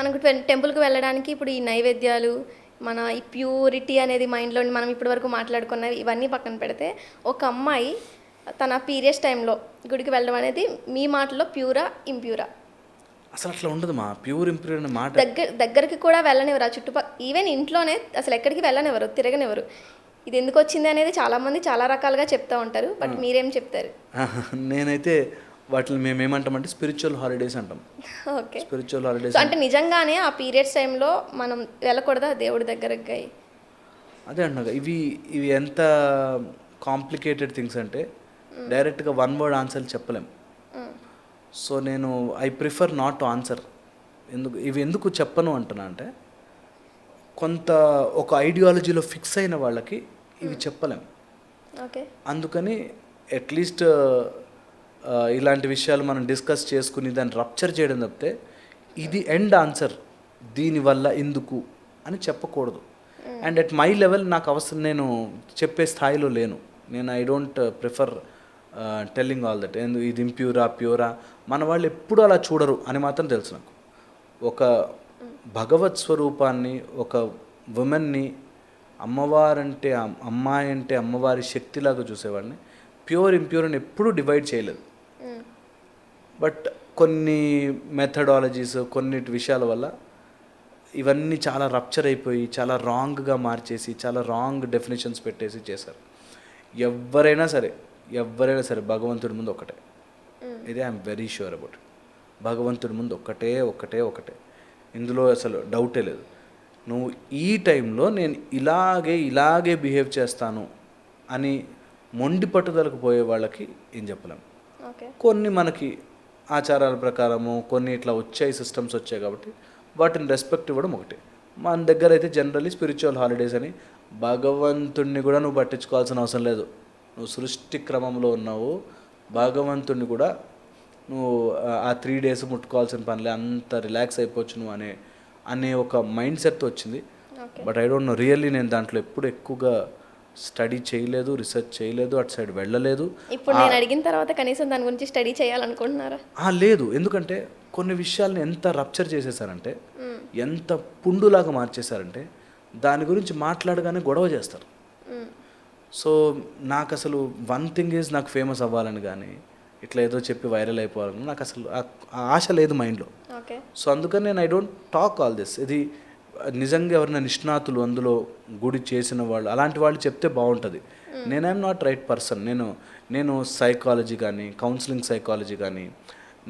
మనకు టెంపుల్కి వెళ్ళడానికి ఇప్పుడు ఈ నైవేద్యాలు మన ఈ ప్యూరిటీ అనేది మైండ్లో మనం ఇప్పటి వరకు మాట్లాడుకున్నవి ఇవన్నీ పక్కన పెడితే ఒక అమ్మాయి తన పీరియడ్స్ టైంలో గుడికి వెళ్ళడం అనేది మీ మాటలో ప్యూరా ఇంప్యూరా? అసలు అట్లా ఉండదు మా ప్యూర్ ఇంప్యూర్ అనే మాట. దగ్గరికి కూడా వెళ్ళనివ్వరు, ఆ చుట్టుపక్కల ఈవెన్ ఇంట్లోనే అసలు ఎక్కడికి వెళ్ళనివ్వరు, తిరగనివ్వరు. ఇది ఎందుకు వచ్చింది అనేది చాలామంది చాలా రకాలుగా చెప్తూ ఉంటారు. బట్ మీరేం చెప్తారు? నేనైతే వాటిని మేము ఏమంటామంటే స్పిరిచువల్ హాలిడేస్ అంటాం. ఓకే, స్పిరిచువల్ హాలిడేస్ అంటే నిజంగానే ఆ పీరియడ్స్ టైంలో మనం వెళ్ళకూడదా దేవుడి దగ్గరకి? అదే అంటున్నా, ఇవి ఎంత కాంప్లికేటెడ్ థింగ్స్ అంటే డైరెక్ట్గా వన్ వర్డ్ ఆన్సర్ చెప్పలేం. సో నేను I prefer not to answer. ఎందుకు చెప్పను అంటున్నా అంటే కొంత ఒక ఐడియాలజీలో ఫిక్స్ అయిన వాళ్ళకి ఇవి చెప్పలేం. ఓకే, అందుకని అట్లీస్ట్ ఇలాంటి విషయాలు మనం డిస్కస్ చేసుకుని దాన్ని రప్చర్ చేయడం తప్పితే ఇది ఎండ్ ఆన్సర్ దీనివల్ల ఎందుకు అని చెప్పకూడదు. అండ్ అట్ మై లెవెల్ నాకు అవసరం, నేను చెప్పే స్థాయిలో లేను. నేను I don't prefer telling all that. ఇది ఇంప్యూరా ప్యూరా మన వాళ్ళు ఎప్పుడూ అలా చూడరు అని మాత్రం తెలుసు నాకు. ఒక భగవత్ స్వరూపాన్ని, ఒక ఉమెన్ని, అమ్మవారంటే అమ్మాయి అంటే అమ్మవారి శక్తిలాగా చూసేవాడిని. ప్యూర్ ఇంప్యూర్ అని ఎప్పుడూ డివైడ్ చేయలేదు. బట్ కొన్ని మెథడాలజీస్, కొన్ని విషయాల వల్ల ఇవన్నీ చాలా రప్చర్ అయిపోయి చాలా రాంగ్గా మార్చేసి చాలా రాంగ్ డెఫినేషన్స్ పెట్టేసి చేశారు. ఎవరైనా సరే భగవంతుడి ముందు ఒకటే. ఇది ఐఎమ్ వెరీ ష్యూర్ అబౌట్. భగవంతుడి ముందు ఒకటే. ఇందులో అసలు డౌటే లేదు. నువ్వు ఈ టైంలో నేను ఇలాగే బిహేవ్ చేస్తాను అని మొండి పట్టుదలకు పోయే వాళ్ళకి ఏం చెప్పలేం. కొన్ని మనకి ఆచారాల ప్రకారము కొన్ని ఇట్లా వచ్చాయి, సిస్టమ్స్ వచ్చాయి కాబట్టి వాటిని రెస్పెక్ట్ ఇవ్వడం ఒకటి. మన దగ్గర అయితే జనరల్లీ స్పిరిచువల్ హాలిడేస్ అని భగవంతుడిని కూడా నువ్వు పట్టించుకోవాల్సిన అవసరం లేదు. నువ్వు సృష్టి క్రమంలో ఉన్నావు, భగవంతుడిని కూడా నువ్వు ఆ 3 days ముట్టుకోవాల్సిన పనిలే, అంత రిలాక్స్ అయిపోవచ్చు నువ్వు అనే ఒక మైండ్ సెట్తో వచ్చింది. But I don't know really, నేను దాంట్లో ఎప్పుడు ఎక్కువగా స్టడీ చేయలేదు, రీసెర్చ్ చేయలేదు, అటు సైడ్ వెళ్ళలేదు. ఇప్పుడు నేను అడిగిన తర్వాత కనీసం దాని గురించి స్టడీ చేయాలనుకుంటున్నారా? లేదు, ఎందుకంటే కొన్ని విషయాల్ని ఎంత రప్చర్ చేసేసారంటే, ఎంత పుండులాగా మార్చేశారంటే దాని గురించి మాట్లాడగానే గొడవ చేస్తారు. సో నాకు అసలు వన్ థింగ్ ఈజ్, నాకు ఫేమస్ అవ్వాలని కానీ ఇట్లా ఏదో చెప్పి వైరల్ అయిపోవాలని నాకు అసలు ఆశ లేదు మైండ్లో. సో అందుకని నేను I don't talk all this. ఇది నిజంగా ఎవరైనా నిష్ణాతులు అందులో గుడి చేసిన వాళ్ళు అలాంటి వాళ్ళు చెప్తే బాగుంటుంది. నేనేం నాట్ రైట్ పర్సన్. నేను సైకాలజీ కానీ కౌన్సిలింగ్ సైకాలజీ కానీ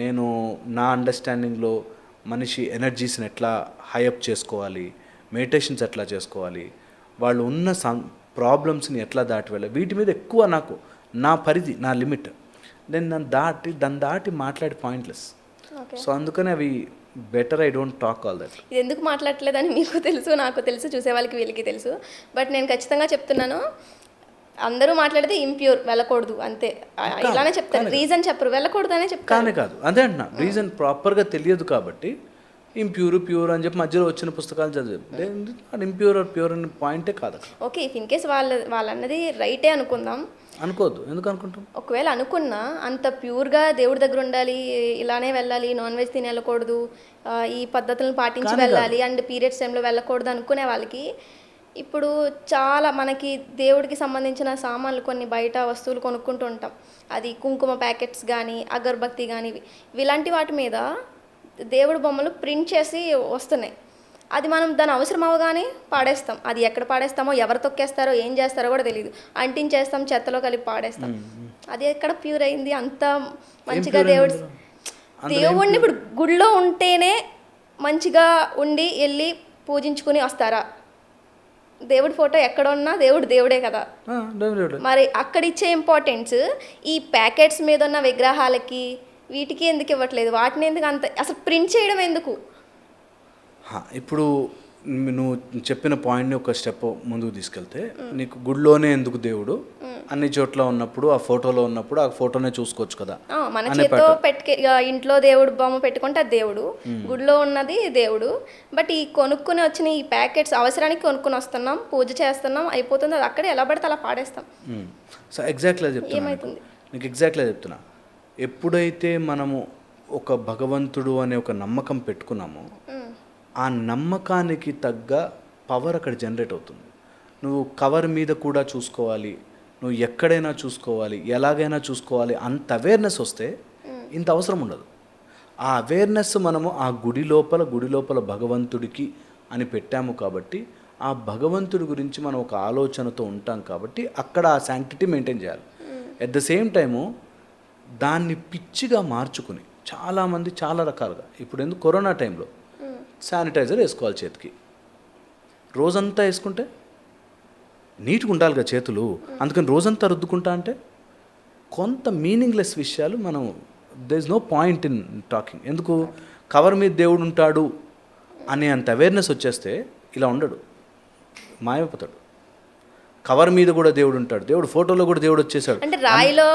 నేను నా అండర్స్టాండింగ్లో మనిషి ఎనర్జీస్ని ఎట్లా హైఅప్ చేసుకోవాలి, మెడిటేషన్స్ ఎట్లా చేసుకోవాలి, వాళ్ళు ఉన్న ప్రాబ్లమ్స్ని ఎట్లా దాటి వెళ్ళాలి, వీటి మీద ఎక్కువ నాకు నా పరిధి, నా లిమిట్. నేను దాన్ని దాటి మాట్లాడే పాయింట్లెస్. సో అందుకని అవి better I don't talk all that. ఇది ఎందుకు మాట్లాడలేదని మీకు తెలుసు, నాకు తెలుసు, చూసే వాళ్ళకి వీళ్ళకి తెలుసు. బట్ నేను ఖచ్చితంగా చెప్తున్నాను, అందరూ మాట్లాడితే ఇంప్యూర్ వెళ్ళకూడదు అంతే, ఇలానే చెప్తారు. రీజన్ చెప్పరు, వెళ్ళకూడదు అనే చెప్తారు. కాదు అదే అంటున్నా, రీజన్ ప్రాపర్గా తెలియదు కాబట్టి ప్యూర్ అని చెప్పి మధ్యలో వచ్చిన పుస్తకాలు చదివి ఇంప్యూర్ ప్యూర్ అనే పాయింటే కాదు. ఓకే, ఇఫ్ ఇన్ కేస్ వాళ్ళన్నది రైటే అనుకుందాం. అనుకోవద్దు, ఎందుకు అనుకుంటాం? ఒకవేళ అనుకున్నా అంత ప్యూర్గా దేవుడి దగ్గర ఉండాలి, ఇలానే వెళ్ళాలి, నాన్ వెజ్ తిని వెళ్ళకూడదు, ఈ పద్ధతులను పాటించి వెళ్ళాలి, అండ్ పీరియడ్స్ టైంలో వెళ్ళకూడదు అనుకునే వాళ్ళకి ఇప్పుడు చాలా మనకి దేవుడికి సంబంధించిన సామాన్లు కొన్ని బయట వస్తువులు కొనుక్కుంటూ ఉంటాం. అది కుంకుమ ప్యాకెట్స్ కానీ అగరబత్తి కానీ ఇలాంటి వాటి మీద దేవుడి బొమ్మలు ప్రింట్ చేసి వస్తున్నాయి. అది మనం దాని అవసరం అవగానే పాడేస్తాం. అది ఎక్కడ పాడేస్తామో, ఎవరు తొక్కేస్తారో, ఏం చేస్తారో కూడా తెలియదు, అంటించేస్తాం, చెత్తలో కలిపి పాడేస్తాం. అది ఎక్కడ ప్యూర్ అయింది? అంత మంచిగా దేవుడిని ఇప్పుడు గుడిలో ఉంటేనే మంచిగా ఉండి వెళ్ళి పూజించుకుని వస్తారా? దేవుడి ఫోటో ఎక్కడ ఉన్నా దేవుడే కదా. మరి అక్కడ ఇచ్చే ఇంపార్టెన్స్ ఈ ప్యాకెట్స్ మీద ఉన్న విగ్రహాలకి వీటికి ఎందుకు ఇవ్వట్లేదు? వాటిని ఎందుకు అంత అసలు ప్రింట్ చేయడం ఎందుకు? ఇప్పుడు నువ్వు చెప్పిన పాయింట్ని ఒక స్టెప్ ముందుకు తీసుకెళ్తే, నీకు గుడిలోనే ఎందుకు దేవుడు, అన్ని చోట్ల ఉన్నప్పుడు ఆ ఫోటోలో ఉన్నప్పుడు ఆ ఫోటోనే చూసుకోవచ్చు కదా. మన చేతితో ఇంట్లో దేవుడు బొమ్మ పెట్టుకుంటే అది దేవుడు, గుడిలో ఉన్నది దేవుడు. బట్ ఈ కొనుక్కుని వచ్చిన ఈ ప్యాకెట్స్ అవసరానికి కొనుక్కుని వస్తున్నాం, పూజ చేస్తున్నాం, అయిపోతుంది, అది అక్కడే ఎలా పడితే అలా పాడేస్తాం. సో ఎగ్జాక్ట్లీ చెప్తున్నా, నీకు ఎగ్జాక్ట్లీ చెప్తున్నా. ఎప్పుడైతే మనము ఒక భగవంతుడు అనే ఒక నమ్మకం పెట్టుకున్నామో ఆ నమ్మకానికి తగ్గ పవర్ అక్కడ జనరేట్ అవుతుంది. నువ్వు కవర్ మీద కూడా చూసుకోవాలి, నువ్వు ఎక్కడైనా చూసుకోవాలి, ఎలాగైనా చూసుకోవాలి, అంత అవేర్నెస్ వస్తే ఇంత అవసరం ఉండదు. ఆ అవేర్నెస్ మనము ఆ గుడి లోపల భగవంతుడికి అని పెట్టాము కాబట్టి ఆ భగవంతుడి గురించి మనం ఒక ఆలోచనతో ఉంటాం కాబట్టి అక్కడ ఆ శాంక్టిటీ మెయింటైన్ చేయాలి. ఎట్ ద సేమ్ టైము దాన్ని పిచ్చిగా మార్చుకుని చాలామంది చాలా రకాలుగా, ఇప్పుడు ఎందుకు కరోనా టైంలో శానిటైజర్ వేసుకోవాలి చేతికి, రోజంతా వేసుకుంటే నీట్గా ఉండాలి కదా చేతులు, అందుకని రోజంతా రుద్దుకుంటా అంటే కొంత మీనింగ్లెస్ విషయాలు మనం there is no point in talking. ఎందుకు కవర్ మీద దేవుడు ఉంటాడు అనే అంత అవేర్నెస్ వచ్చేస్తే ఇలా ఉండడు, మాయమైపోతాడు. కవర్ మీద కూడా దేవుడు ఉంటాడు, దేవుడు ఫోటోలో కూడా దేవుడు వచ్చేసాడు అంటే రాయిలో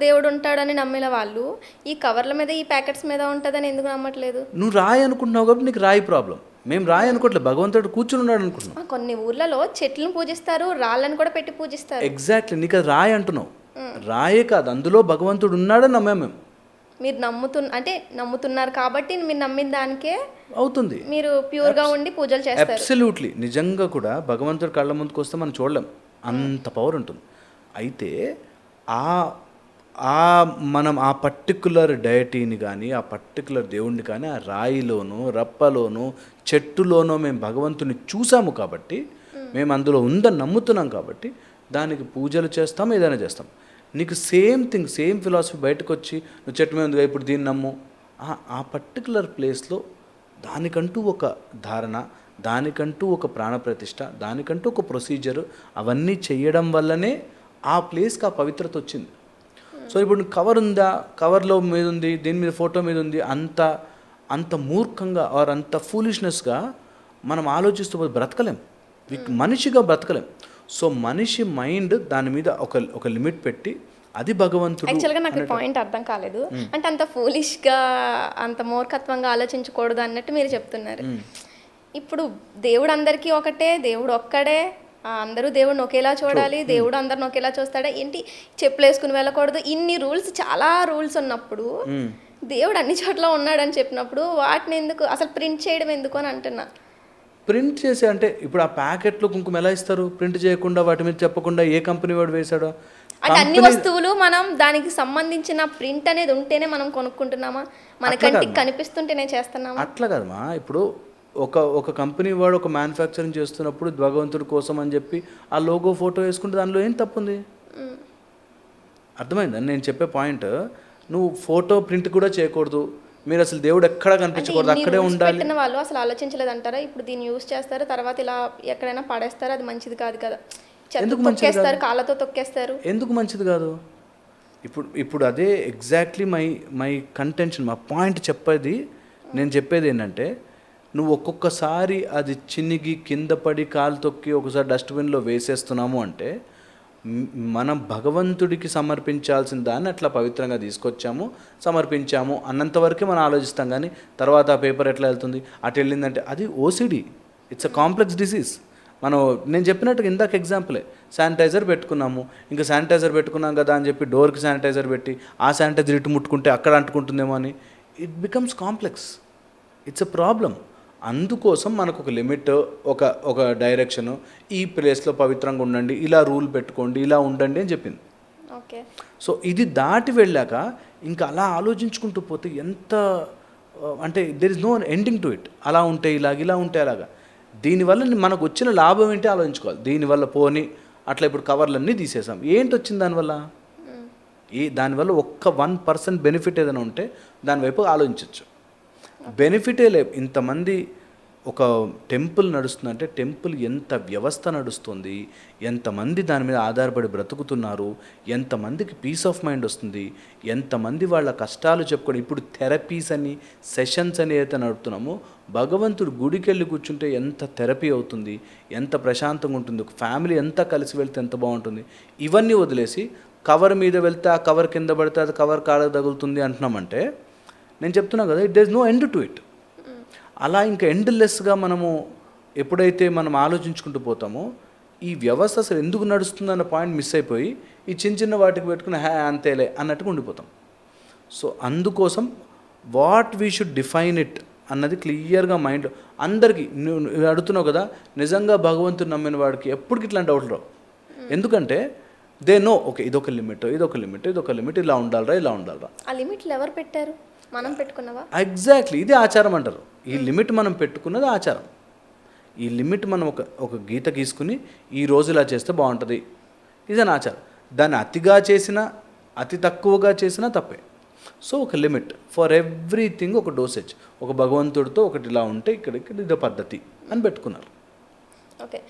దేవుడు ఉంటాడని నమ్మిన వాళ్ళు ఈ కవర్ల మీద ఈ ప్యాకెట్స్ మీద ఉంటుందని ఎందుకు నమ్మట్లేదు? నువ్వు రాయి అనుకుంటున్నావు కాబట్టి నీకు రాయి ప్రాబ్లం. మేము రాయి అనుకోవట్లేదు, భగవంతుడు కూర్చుని ఉన్నాడు అనుకుంటున్నాం. కొన్ని ఊర్లలో చెట్లను పూజిస్తారు, రాళ్ళని కూడా పెట్టి పూజిస్తారు. ఎగ్జాక్ట్లీ, నీకు అది రాయి అంటున్నావు. రాయే కాదు, అందులో భగవంతుడు ఉన్నాడని నమ్మాం మేము. మీరు నమ్ముతున్నారు కాబట్టి మీరు నమ్మిన దానికే అవుతుంది, మీరు ప్యూర్గా ఉండి పూజలు చేస్తారు. అబ్సల్యూట్లీ. నిజంగా కూడా భగవంతుడు కళ్ళ ముందుకు వస్తే మనం చూడలేం, అంత పవర్ ఉంటుంది. అయితే మనం ఆ పర్టిక్యులర్ డైటీని కానీ ఆ పర్టిక్యులర్ దేవుణ్ణి కానీ ఆ రాయిలోనూ రప్పలోనూ చెట్టులోనూ మేము భగవంతుని చూసాము కాబట్టి, మేము అందులో ఉందని నమ్ముతున్నాం కాబట్టి దానికి పూజలు చేస్తాం, ఏదైనా చేస్తాం. నీకు సేమ్ థింగ్, సేమ్ ఫిలాసఫీ బయటకు వచ్చి నువ్వు చెట్టు మీద ఉందిగా ఇప్పుడు దీన్ని నమ్ము, ఆ పర్టికులర్ ప్లేస్లో దానికంటూ ఒక ధారణ, దానికంటూ ఒక ప్రాణప్రతిష్ఠ, దానికంటూ ఒక ప్రొసీజర్, అవన్నీ చేయడం వల్లనే ఆ ప్లేస్కి ఆ పవిత్రత వచ్చింది. సో ఇప్పుడు కవర్ ఉందా, కవర్లో మీద ఉంది, దీని మీద ఫోటో మీద ఉంది, అంత మూర్ఖంగా ఆర్ అంత ఫూలిష్నెస్గా మనం ఆలోచిస్తూ బ్రతకలేం, మనిషిగా బ్రతకలేం. సో మనిషి మైండ్ దాని మీద ఒక లిమిట్ పెట్టి అది భగవంతుడు. యాక్చువల్గా నాకు పాయింట్ అర్థం కాలేదు. అంటే అంత ఫూలిష్గా అంత మూర్ఖత్వంగా ఆలోచించకూడదు అన్నట్టు మీరు చెప్తున్నారు. ఇప్పుడు దేవుడు అందరికీ ఒకటే, దేవుడు ఒక్కడే, అందరూ దేవుడిని ఒకేలా చూడాలి, దేవుడు అందరిని ఒకేలా చూస్తాడా ఏంటి, చెప్పులు వేసుకుని వెళ్ళకూడదు, ఇన్ని రూల్స్, చాలా రూల్స్ ఉన్నప్పుడు దేవుడు అన్ని చోట్ల ఉన్నాడని చెప్పినప్పుడు వాటిని ఎందుకు అసలు ప్రింట్ చేయడం ఎందుకు అని అంటున్నా. ప్రింట్ చేసే అంటే ఇప్పుడు ఆ ప్యాకెట్లో కుంకుమ ఎలా ఇస్తారు? ప్రింట్ చేయకుండా వాటి మీద చెప్పకుండా ఏ కంపెనీ వాడు వేశాడో. అంటే అన్ని వస్తువులు మనం దానికి సంబంధించిన ప్రింట్ అనేది ఉంటేనే మనం కొనుక్కుంటున్నామా, మన కంటికి కనిపిస్తుంటేనే చేస్తున్నామా? అట్లా కదమ్మా. ఇప్పుడు ఒక కంపెనీ వాడు ఒక మ్యానుఫ్యాక్చరింగ్ చేస్తున్నప్పుడు భగవంతుడి కోసం అని చెప్పి ఆ లోగో ఫోటో వేసుకుంటే దానిలో ఏం తప్పుంది? అర్థమైందని నేను చెప్పే పాయింట్. నువ్వు ఫోటో ప్రింట్ కూడా చేయకూడదు, మీరు అసలు దేవుడు ఎక్కడ కనిపించకూడదు, అక్కడే ఉండాలి. పెట్టిన వాళ్ళు అసలు ఆలోచించలేదంటారా? ఇప్పుడు దీన్ని యూజ్ చేస్తారు, తర్వాత ఇలా ఎక్కడైనా పడేస్తారు, అది మంచిది కాదు కదా, తొక్కేస్తారు, కాళ్ళతో తొక్కేస్తారు. ఎందుకు మంచిది కాదు? ఇప్పుడు అదే ఎగ్జాక్ట్లీ మై కంటెన్షన్, మా పాయింట్ చెప్పేది. నేను చెప్పేది ఏంటంటే, నువ్వు ఒక్కొక్కసారి అది చినిగి కింద పడి కాలు తొక్కి ఒకసారి డస్ట్బిన్లో వేసేస్తున్నాము అంటే మనం భగవంతుడికి సమర్పించాల్సిన దాన్ని అట్లా పవిత్రంగా తీసుకొచ్చాము, సమర్పించాము అన్నంతవరకే మనం ఆలోచిస్తాం. కానీ తర్వాత ఆ పేపర్ ఎట్లా వెళ్తుంది, అటు వెళ్ళిందంటే అది OCD, it's a complex disease. నేను చెప్పినట్టుగా ఇందాక ఎగ్జాంపులే, శానిటైజర్ పెట్టుకున్నాము, ఇంకా శానిటైజర్ పెట్టుకున్నాం కదా అని చెప్పి డోర్కి శానిటైజర్ పెట్టి ఆ శానిటైజర్ ఇటు ముట్టుకుంటే అక్కడ అంటుకుంటుందేమో అని it becomes complex, it's a problem. అందుకోసం మనకు ఒక లిమిట్, ఒక డైరెక్షను, ఈ ప్లేస్లో పవిత్రంగా ఉండండి, ఇలా రూల్ పెట్టుకోండి, ఇలా ఉండండి అని చెప్పింది. ఓకే. సో ఇది దాటి వెళ్ళాక ఇంకా అలా ఆలోచించుకుంటూ పోతే ఎంత అంటే there is no ending to it. అలా ఉంటే ఇలాగ, ఇలా ఉంటే అలాగా. దీనివల్ల మనకు వచ్చిన లాభం ఏంటి ఆలోచించుకోవాలి. దీనివల్ల పోని అట్లా ఇప్పుడు కవర్లన్నీ తీసేసాం, ఏంటి వచ్చింది దానివల్ల? దానివల్ల ఒక్క 1% బెనిఫిట్ ఏదైనా ఉంటే దానివైపు ఆలోచించవచ్చు. బెనిఫిటే లేదు. ఇంతమంది ఒక టెంపుల్ నడుస్తుందంటే టెంపుల్ ఎంత వ్యవస్థ నడుస్తుంది, ఎంతమంది దాని మీద ఆధారపడి బ్రతుకుతున్నారు, ఎంతమందికి పీస్ ఆఫ్ మైండ్ వస్తుంది, ఎంతమంది వాళ్ళ కష్టాలు చెప్పుకొని ఇప్పుడు థెరపీస్ అని సెషన్స్ అని అయితే నడుపుతున్నామో, భగవంతుడు గుడికి వెళ్ళి కూర్చుంటే ఎంత థెరపీ అవుతుంది, ఎంత ప్రశాంతంగా ఉంటుంది, ఒక ఫ్యామిలీ ఎంత కలిసి వెళ్తే ఎంత బాగుంటుంది. ఇవన్నీ వదిలేసి కవర్ మీద వెళ్తే ఆ కవర్ కింద పడితే అది కవర్ కాళ్ళకు తగులుతుంది అంటున్నామంటే నేను చెప్తున్నా కదా, it there is no end to it. అలా ఇంకా ఎండ్లెస్గా మనము ఎప్పుడైతే మనం ఆలోచించుకుంటూ పోతామో ఈ వ్యవస్థ అసలు ఎందుకు నడుస్తుందన్న పాయింట్ మిస్ అయిపోయి ఈ చిన్న వాటికి పెట్టుకుని అంతేలే అన్నట్టుగా ఉండిపోతాం. సో అందుకోసం what we should define it అన్నది క్లియర్గా మైండ్ అందరికీ నువ్వు అడుగుతున్నావు కదా, నిజంగా భగవంతుని నమ్మిన వాడికి ఎప్పటికి ఇట్లాంటి డౌట్లు రావు. ఎందుకంటే దే నో, ఓకే ఇదొక లిమిట్, ఇదొక లిమిట్, ఇదొక లిమిట్, ఇలా ఉండాలరా, ఇలా ఉండాలరా. ఆ లిమిట్లు ఎవరు పెట్టారు? మనం పెట్టుకున్నావా? ఎగ్జాక్ట్లీ, ఇది ఆచారం అంటారు. ఈ లిమిట్ మనం పెట్టుకున్నది ఆచారం. ఈ లిమిట్ మనం ఒక గీత గీసుకుని ఈ రోజు ఇలా చేస్తే బాగుంటుంది, ఇదని ఆచారం. దాన్ని అతిగా చేసినా అతి తక్కువగా చేసినా తప్పే. సో ఒక లిమిట్ ఫర్ ఎవ్రీథింగ్, ఒక డోసేజ్. ఒక భగవంతుడితో ఒకటి ఇలా ఉంటే ఇక్కడ ఇదో పద్ధతి అని పెట్టుకున్నారు. ఓకే.